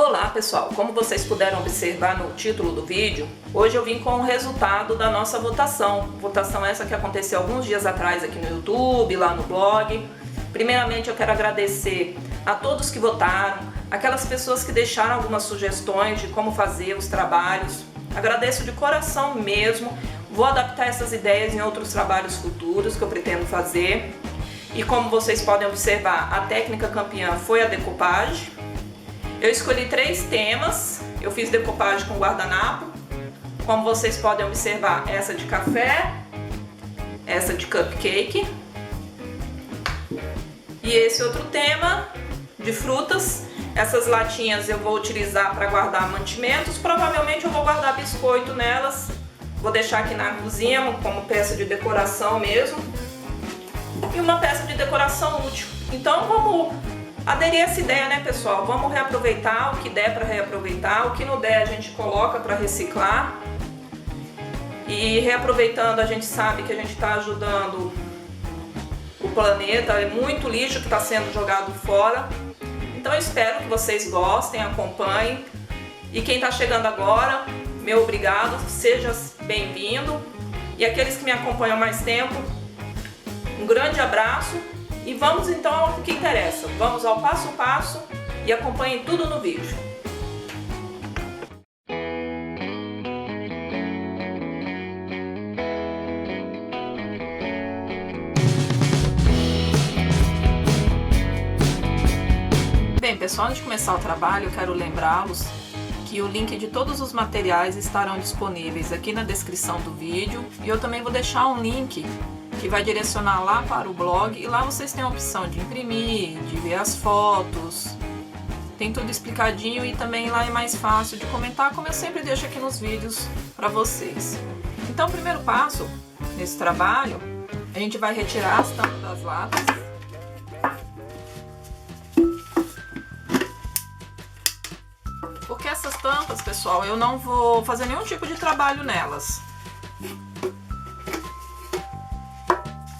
Olá pessoal, como vocês puderam observar no título do vídeo, hoje eu vim com o resultado da nossa votação. Votação essa que aconteceu alguns dias atrás aqui no YouTube, lá no blog. Primeiramente eu quero agradecer a todos que votaram, aquelas pessoas que deixaram algumas sugestões de como fazer os trabalhos. Agradeço de coração mesmo, vou adaptar essas ideias em outros trabalhos futuros que eu pretendo fazer. E como vocês podem observar, a técnica campeã foi a decopagem. Eu escolhi 3 temas, eu fiz decopagem com guardanapo, como vocês podem observar, essa de café, essa de cupcake e esse outro tema de frutas. Essas latinhas eu vou utilizar para guardar mantimentos, provavelmente eu vou guardar biscoito nelas, vou deixar aqui na cozinha como peça de decoração mesmo, e uma peça de decoração útil. Então vamos aderir a essa ideia, né pessoal? Vamos reaproveitar o que der para reaproveitar, o que não der a gente coloca para reciclar. E reaproveitando, a gente sabe que a gente está ajudando o planeta, é muito lixo que está sendo jogado fora. Então eu espero que vocês gostem, acompanhem. E quem está chegando agora, meu obrigado, seja bem-vindo. E aqueles que me acompanham há mais tempo, um grande abraço. E vamos então ao que interessa, vamos ao passo a passo e acompanhem tudo no vídeo. Bem pessoal, antes de começar o trabalho eu quero lembrá-los que o link de todos os materiais estarão disponíveis aqui na descrição do vídeo e eu também vou deixar um link que vai direcionar lá para o blog e lá vocês têm a opção de imprimir, de ver as fotos, tem tudo explicadinho e também lá é mais fácil de comentar, como eu sempre deixo aqui nos vídeos para vocês. Então o primeiro passo nesse trabalho, a gente vai retirar as tampas das latas. Porque essas tampas, pessoal, eu não vou fazer nenhum tipo de trabalho nelas.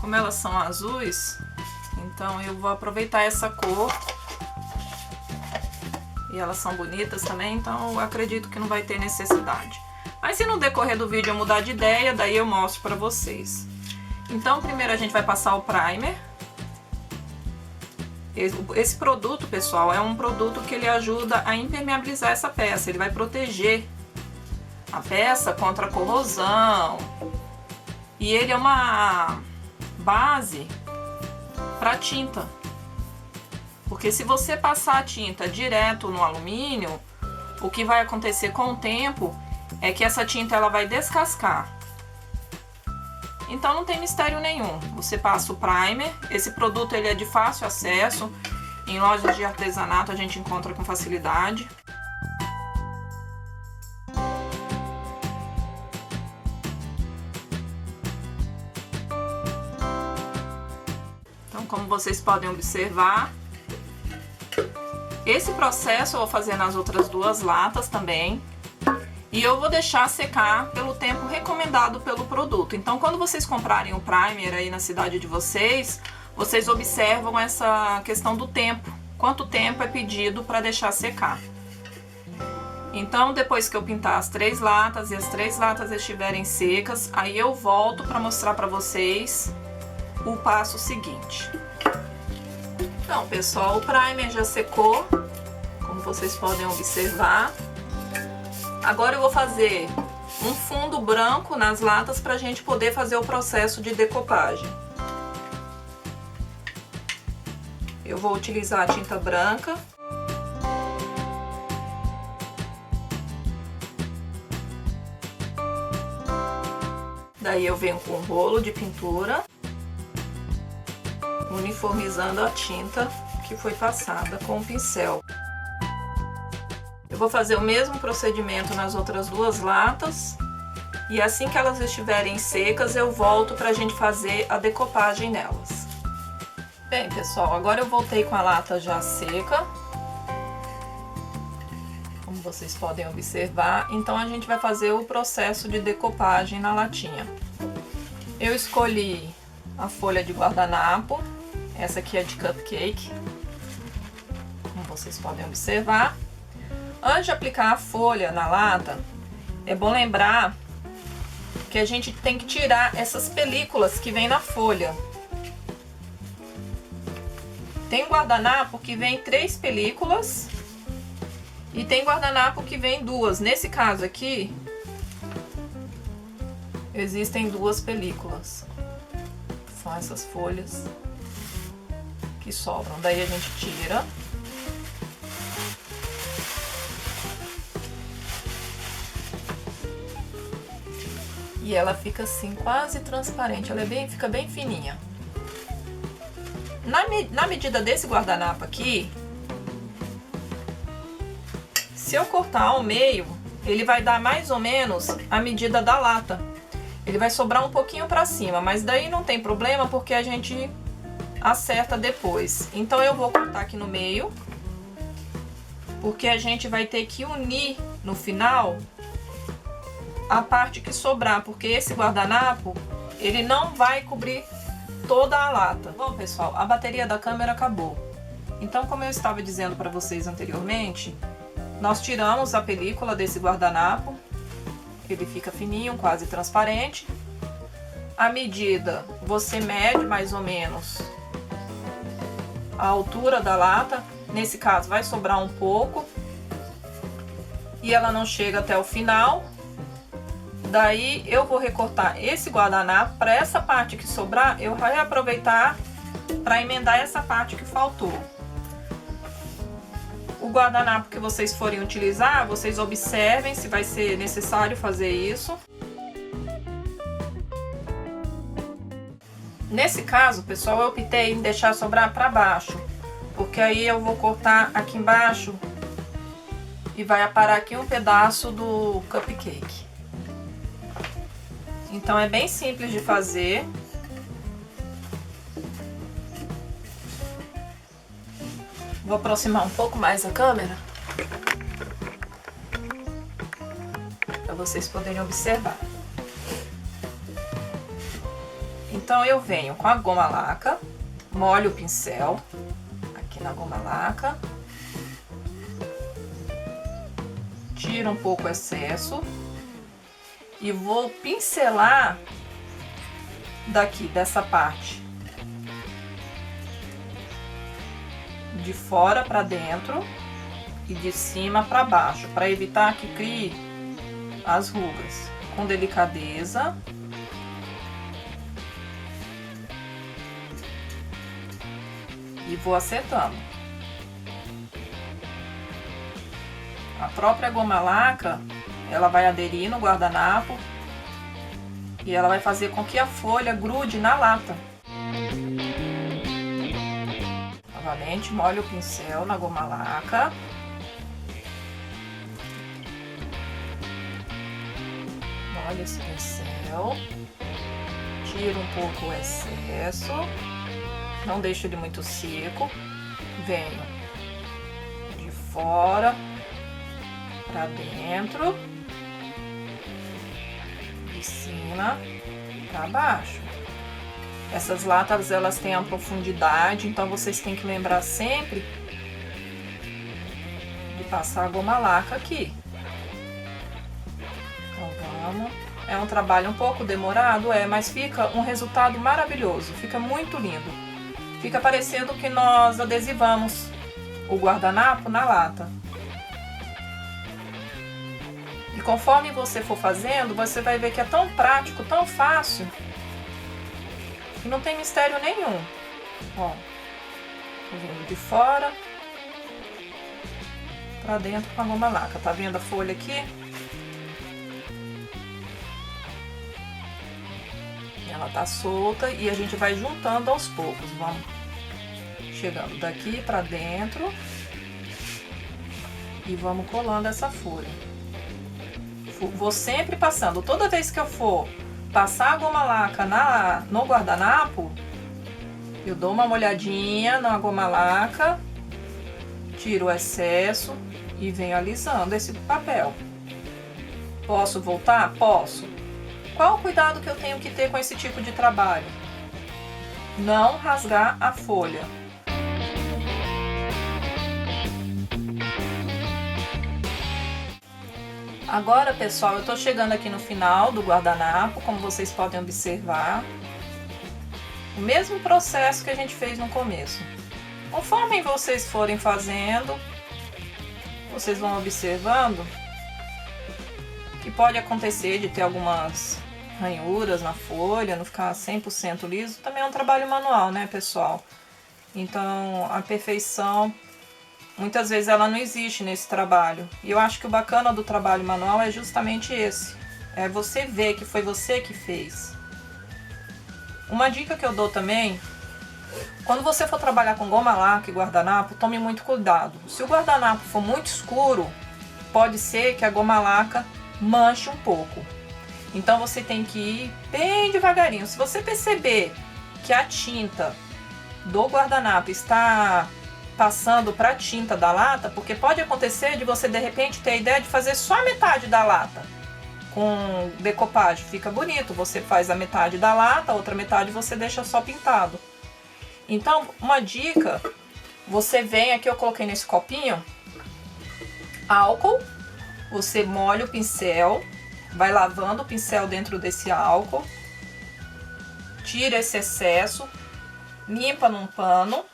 Como elas são azuis, então eu vou aproveitar essa cor. E elas são bonitas também, então eu acredito que não vai ter necessidade. Mas se no decorrer do vídeo eu mudar de ideia, daí eu mostro pra vocês. Então primeiro a gente vai passar o primer. Esse produto, pessoal, é um produto que ele ajuda a impermeabilizar essa peça. Ele vai proteger a peça contra a corrosão. E ele é uma base para tinta, porque se você passar a tinta direto no alumínio, o que vai acontecer com o tempo é que essa tinta ela vai descascar. Então não tem mistério nenhum, você passa o primer. Esse produto ele é de fácil acesso, em lojas de artesanato a gente encontra com facilidade. Como vocês podem observar, esse processo eu vou fazer nas outras 2 latas também. E eu vou deixar secar pelo tempo recomendado pelo produto. Então quando vocês comprarem o primer aí na cidade de vocês, vocês observam essa questão do tempo. Quanto tempo é pedido para deixar secar. Então depois que eu pintar as 3 latas e as 3 latas estiverem secas, aí eu volto para mostrar para vocês o passo seguinte. Então pessoal, o primer já secou, como vocês podem observar. Agora eu vou fazer um fundo branco nas latas para a gente poder fazer o processo de decopagem. Eu vou utilizar a tinta branca. Daí eu venho com um rolo de pintura, uniformizando a tinta que foi passada com o pincel. Eu vou fazer o mesmo procedimento nas outras 2 latas e assim que elas estiverem secas eu volto para a gente fazer a decopagem nelas. Bem pessoal, agora eu voltei com a lata já seca, como vocês podem observar. Então a gente vai fazer o processo de decopagem na latinha. Eu escolhi a folha de guardanapo. Essa aqui é de cupcake, como vocês podem observar. Antes de aplicar a folha na lata, é bom lembrar que a gente tem que tirar essas películas que vem na folha. Tem guardanapo que vem 3 películas e tem guardanapo que vem 2. Nesse caso aqui, existem 2 películas. São essas folhas que sobram. Daí a gente tira. E ela fica assim, quase transparente. Ela fica bem fininha. Na medida desse guardanapo aqui, se eu cortar ao meio, ele vai dar mais ou menos a medida da lata. Ele vai sobrar um pouquinho pra cima, mas daí não tem problema porque a gente acerta depois. Então eu vou cortar aqui no meio, porque a gente vai ter que unir no final a parte que sobrar, porque esse guardanapo, ele não vai cobrir toda a lata. Bom, pessoal, a bateria da câmera acabou. Então, como eu estava dizendo para vocês anteriormente, nós tiramos a película desse guardanapo. Ele fica fininho, quase transparente. A medida, você mede mais ou menos a altura da lata. Nesse caso, vai sobrar um pouco. E ela não chega até o final. Daí eu vou recortar esse guardanapo. Para essa parte que sobrar, eu vou reaproveitar para emendar essa parte que faltou. O guardanapo que vocês forem utilizar, vocês observem se vai ser necessário fazer isso. Nesse caso, pessoal, eu optei em deixar sobrar para baixo, porque aí eu vou cortar aqui embaixo e vai aparar aqui um pedaço do cupcake. Então é bem simples de fazer. Vou aproximar um pouco mais a câmera para vocês poderem observar. Então eu venho com a goma laca, molho o pincel aqui na goma laca, tiro um pouco o excesso e vou pincelar daqui dessa parte de fora para dentro e de cima para baixo, para evitar que crie as rugas. Com delicadeza. E vou acertando. A própria goma laca, ela vai aderir no guardanapo e ela vai fazer com que a folha grude na lata. Novamente, molho o pincel na goma laca. Molho esse pincel. Tiro um pouco o excesso. Não deixo ele muito seco. Venho de fora para dentro. De cima para baixo. Essas latas, elas têm a profundidade, então vocês têm que lembrar sempre de passar a goma laca aqui. Então vamos. É um trabalho um pouco demorado, mas fica um resultado maravilhoso, fica muito lindo. Fica parecendo que nós adesivamos o guardanapo na lata. E conforme você for fazendo, você vai ver que é tão prático, tão fácil, e não tem mistério nenhum. Ó, vindo de fora pra dentro com a goma laca. Tá vendo a folha aqui? Ela tá solta e a gente vai juntando aos poucos. Vamos chegando daqui pra dentro e vamos colando essa folha. Vou sempre passando. Toda vez que eu for passar a goma laca no guardanapo, eu dou uma molhadinha na goma laca, tiro o excesso e venho alisando esse papel. Posso voltar? Posso. Qual o cuidado que eu tenho que ter com esse tipo de trabalho? Não rasgar a folha. Agora, pessoal, eu tô chegando aqui no final do guardanapo, como vocês podem observar. O mesmo processo que a gente fez no começo. Conforme vocês forem fazendo, vocês vão observando que pode acontecer de ter algumas ranhuras na folha, não ficar 100% liso. Também é um trabalho manual, né, pessoal? Então, a perfeição, muitas vezes ela não existe nesse trabalho. E eu acho que o bacana do trabalho manual é justamente esse. É você ver que foi você que fez. Uma dica que eu dou também, quando você for trabalhar com goma laca e guardanapo, tome muito cuidado. Se o guardanapo for muito escuro, pode ser que a goma laca manche um pouco. Então você tem que ir bem devagarinho. Se você perceber que a tinta do guardanapo está passando para a tinta da lata, porque pode acontecer de você de repente ter a ideia de fazer só a metade da lata com decopagem, fica bonito. Você faz a metade da lata, a outra metade você deixa só pintado. Então, uma dica, você vem aqui, eu coloquei nesse copinho álcool, você molha o pincel, vai lavando o pincel dentro desse álcool, tira esse excesso, limpa num pano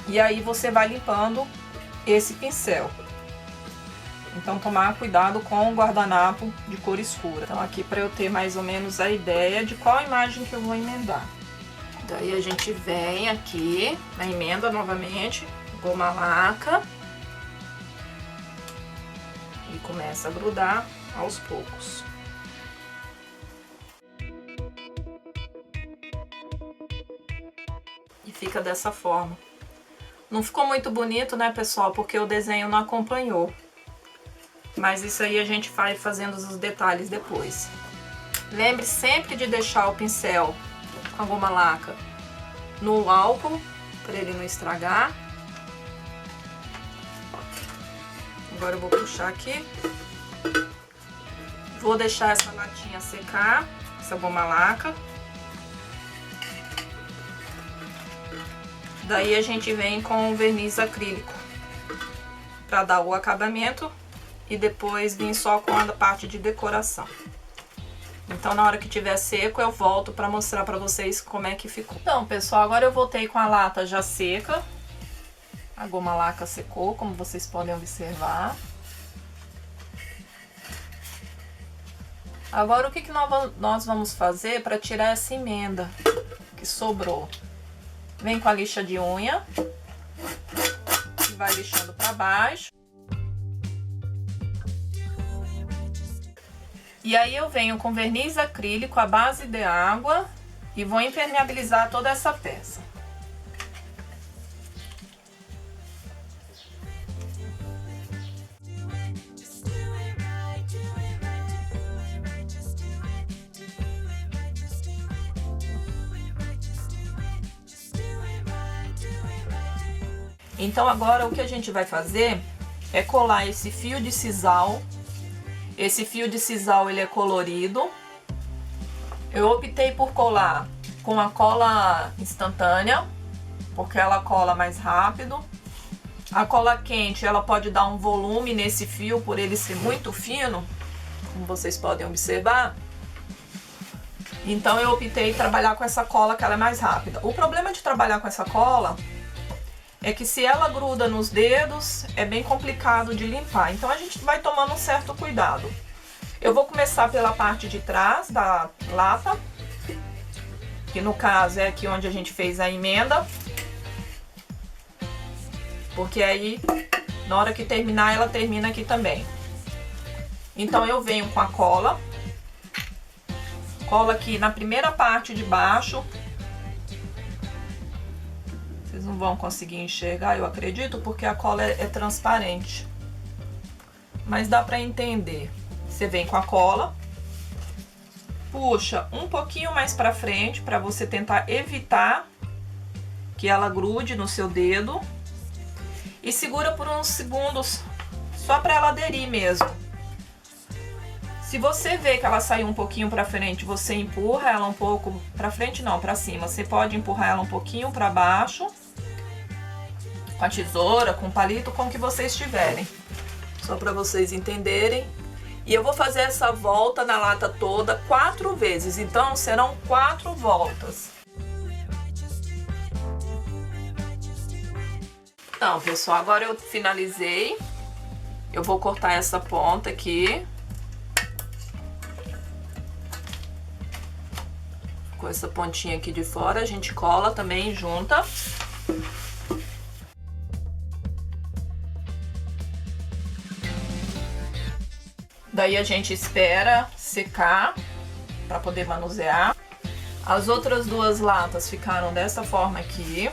e aí você vai limpando esse pincel. Então, tomar cuidado com o guardanapo de cor escura. Então, aqui para eu ter mais ou menos a ideia de qual imagem que eu vou emendar. Daí a gente vem aqui na emenda novamente, goma laca e começa a grudar aos poucos. E fica dessa forma. Não ficou muito bonito, né, pessoal? Porque o desenho não acompanhou. Mas isso aí a gente vai fazendo os detalhes depois. Lembre sempre de deixar o pincel com a goma laca no álcool, para ele não estragar. Agora eu vou puxar aqui. Vou deixar essa latinha secar, essa goma laca. Daí a gente vem com o verniz acrílico para dar o acabamento e depois vim só com a parte de decoração. Então, na hora que tiver seco, eu volto para mostrar para vocês como é que ficou. Então, pessoal, agora eu voltei com a lata já seca. A goma laca secou, como vocês podem observar. Agora, o que nós vamos fazer para tirar essa emenda que sobrou? Vem com a lixa de unha e vai lixando para baixo. E aí eu venho com verniz acrílico à base de água e vou impermeabilizar toda essa peça. Então agora o que a gente vai fazer é colar esse fio de sisal. Esse fio de sisal ele é colorido. Eu optei por colar com a cola instantânea, porque ela cola mais rápido. A cola quente ela pode dar um volume nesse fio por ele ser muito fino, como vocês podem observar. Então eu optei em trabalhar com essa cola que ela é mais rápida. O problema de trabalhar com essa cola é que se ela gruda nos dedos, é bem complicado de limpar. Então a gente vai tomando um certo cuidado. Eu vou começar pela parte de trás da lata, que no caso é aqui onde a gente fez a emenda. Porque aí, na hora que terminar, ela termina aqui também. Então eu venho com a cola. Cola aqui na primeira parte de baixo. Vocês não vão conseguir enxergar, eu acredito, porque a cola é transparente. Mas dá pra entender. Você vem com a cola, puxa um pouquinho mais pra frente pra você tentar evitar que ela grude no seu dedo. E segura por uns segundos, só pra ela aderir mesmo. Se você vê que ela saiu um pouquinho pra frente, você empurra ela um pouco pra frente, não, pra cima. Você pode empurrar ela um pouquinho pra baixo, com a tesoura, com o palito, com o que vocês tiverem. Só para vocês entenderem. E eu vou fazer essa volta na lata toda 4 vezes, então serão 4 voltas. Então, pessoal, agora eu finalizei. Eu vou cortar essa ponta aqui. Com essa pontinha aqui de fora, a gente cola também, junta. Daí a gente espera secar para poder manusear. As outras 2 latas ficaram dessa forma aqui.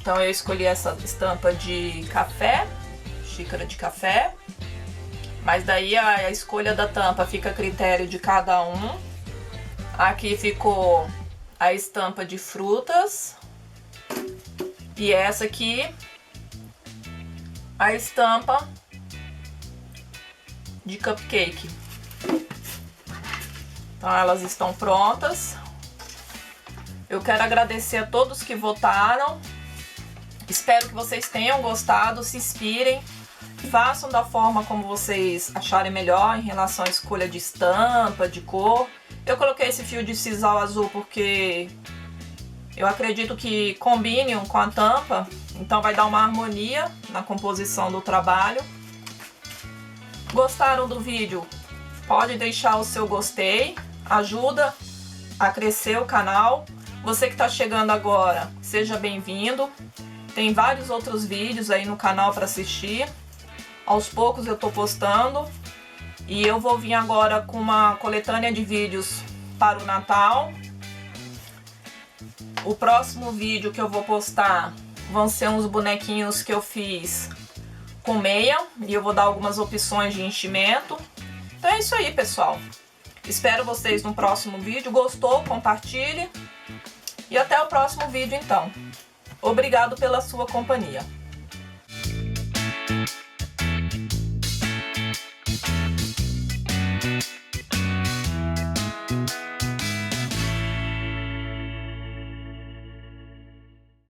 Então eu escolhi essa estampa de café, xícara de café. Mas daí a escolha da tampa fica a critério de cada um. Aqui ficou a estampa de frutas. E essa aqui, a estampa de cupcake. Então elas estão prontas. Eu quero agradecer a todos que votaram. Espero que vocês tenham gostado, se inspirem. Façam da forma como vocês acharem melhor em relação à escolha de estampa, de cor. Eu coloquei esse fio de sisal azul porque eu acredito que combine com a tampa, então vai dar uma harmonia na composição do trabalho. Gostaram do vídeo? Pode deixar o seu gostei, ajuda a crescer o canal. Você que está chegando agora, seja bem-vindo. Tem vários outros vídeos aí no canal para assistir. Aos poucos eu tô postando. E eu vou vir agora com uma coletânea de vídeos para o Natal. O próximo vídeo que eu vou postar vão ser uns bonequinhos que eu fiz com meia. E eu vou dar algumas opções de enchimento. Então é isso aí, pessoal. Espero vocês no próximo vídeo. Gostou? Compartilhe. E até o próximo vídeo, então. Obrigado pela sua companhia.